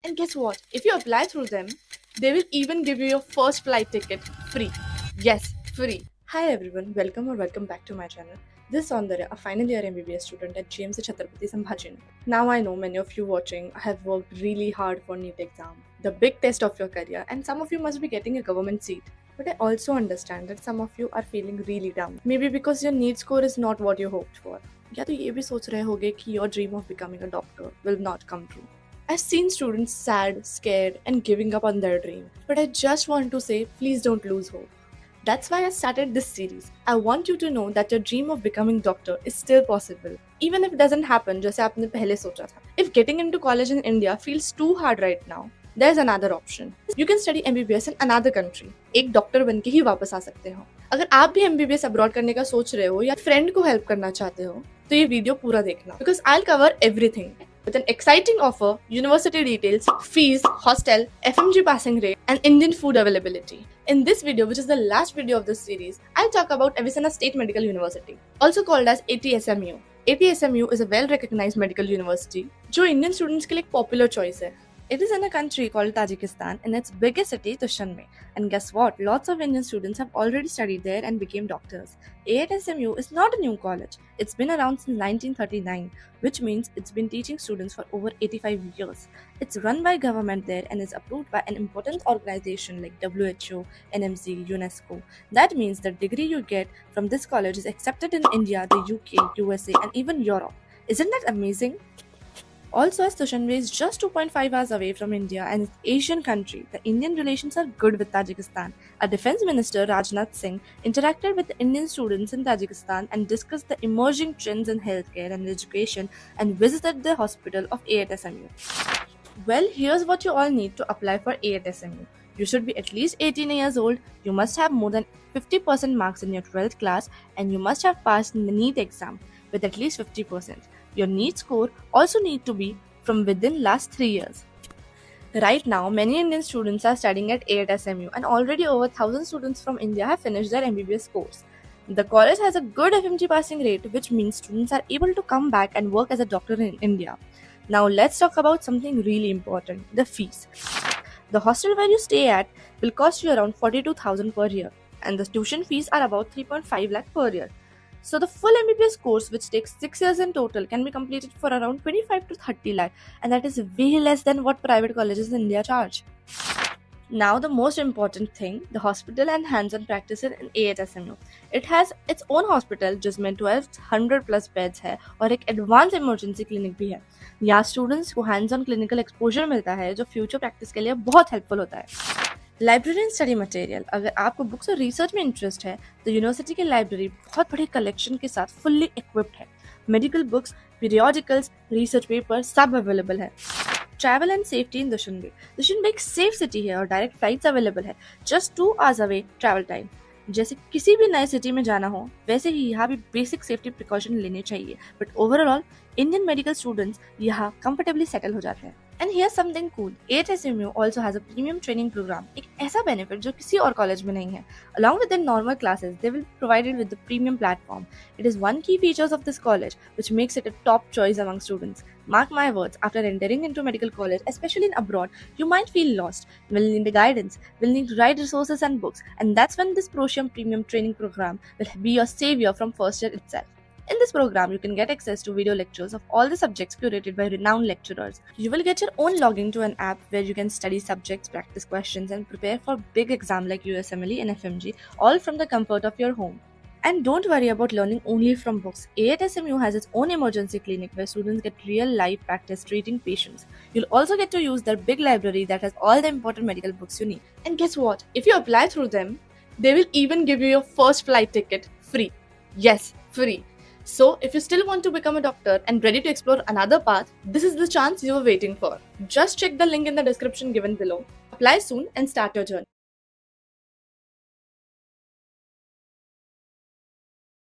And guess what? If you apply through them, they will even give you your first flight ticket free. Yes, free. Hi everyone, welcome back to my channel. This is Saundarya, a final year MBBS student at GMC Chhatrapati Sambhajinagar. Now I know many of you watching have worked really hard for NEET exam, the big test of your career, and some of you must be getting a government seat. But I also understand that some of you are feeling really down. Maybe because your NEET score is not what you hoped for. या तो ये भी सोच रहे होगे कि your dream of becoming a doctor will not come true. I've seen students sad, scared, and giving up on their dream. But I just want to say, please don't lose hope. That's why I started this series. I want you to know that your dream of becoming doctor is still possible. Even if it doesn't happen जैसे आपने पहले सोचा था. If getting into college in India feels too hard right now, there's another option. You can study MBBS in another country. एक doctor बन के ही वापस आ सकते हो. अगर आप भी MBBS अब्रॉड करने का सोच रहे हो या फ्रेंड को हेल्प करना चाहते हो तो ये वीडियो पूरा देखना. Because I'll cover everything. With an exciting offer, university details, fees, hostel, FMG passing rate, and Indian food availability. In this video, which is the last video of this series, I'll talk about Avicenna State Medical University, also called as ATSMU. ATSMU is a well-recognized medical university, जो Indian students के लिए एक popular choice है. It is in a country called Tajikistan in its biggest city, Dushanbe. And guess what? Lots of Indian students have already studied there and became doctors. AATSMU is not a new college. It's been around since 1939, which means it's been teaching students for over 85 years. It's run by government there and is approved by an important organization like WHO, NMC, UNESCO. That means the degree you get from this college is accepted in India, the UK, USA, and even Europe. Isn't that amazing? Also, as Dushanbe is just 2.5 hours away from India and it's an Asian country, the Indian relations are good with Tajikistan. Our Defense Minister Rajnath Singh interacted with the Indian students in Tajikistan and discussed the emerging trends in healthcare and education and visited the hospital of AATSMU. Well, here's what you all need to apply for AATSMU. You should be at least 18 years old, you must have more than 50% marks in your 12th class, and you must have passed the NEET exam with at least 50%. Your NEET score also need to be from within last 3 years. Right now, many Indian students are studying at AATSMU and already over 1000 students from India have finished their MBBS course. The college has a good FMG passing rate, which means students are able to come back and work as a doctor in India. Now let's talk about something really important, the fees. The hostel where you stay at will cost you around 42,000 per year and the tuition fees are about 3.5 lakh per year. So the full MBBS course, which takes 6 years in total, can be completed for around 25 to 30 lakh, and that is way less than what private colleges in India charge. Now the most important thing, the hospital and hands-on practices in AATSMU. It has its own hospital जिसमें 1200 plus beds है और एक advanced emergency clinic भी है. यहाँ students को hands-on clinical exposure मिलता है जो future practice के लिए बहुत helpful होता है. Library and study material. अगर आपको बुक्स और रिसर्च में इंटरेस्ट है तो यूनिवर्सिटी की लाइब्रेरी बहुत बड़ी कलेक्शन के साथ फुल्ली इक्विप्ड है. Medical books, periodicals, research paper सब अवेलेबल है. Travel and safety in Dushanbe. Dushanbe एक सेफ सिटी है और डायरेक्ट फ्लाइट्स अवेलेबल है. Just 2 hours away travel time. जैसे किसी भी नए सिटी में जाना हो वैसे ही यहाँ भी बेसिक सेफ्टी प्रिकॉशन लेने चाहिए. But overall Indian medical students यहाँ कंफर्टेबली सेटल हो जाते हैं. And here's something cool. AATSMU also has a premium training program. एक ऐसा benefit जो किसी और college में नहीं है. Along with their normal classes, they will be provided with the premium platform. It is one key features of this college, which makes it a top choice among students. Mark my words, after entering into medical college, especially in abroad, you might feel lost. Will need the guidance, will need the right resources and books, and that's when this ProSham premium training program will be your savior from first year itself. In this program, you can get access to video lectures of all the subjects curated by renowned lecturers. You will get your own login to an app where you can study subjects, practice questions, and prepare for big exams like USMLE and FMG, all from the comfort of your home. And don't worry about learning only from books. AATSMU has its own emergency clinic where students get real life practice treating patients. You'll also get to use their big library that has all the important medical books you need. And guess what? If you apply through them, they will even give you your first flight ticket free. Yes, free. So, if you still want to become a doctor and ready to explore another path, this is the chance you were waiting for. Just check the link in the description given below. Apply soon and start your journey.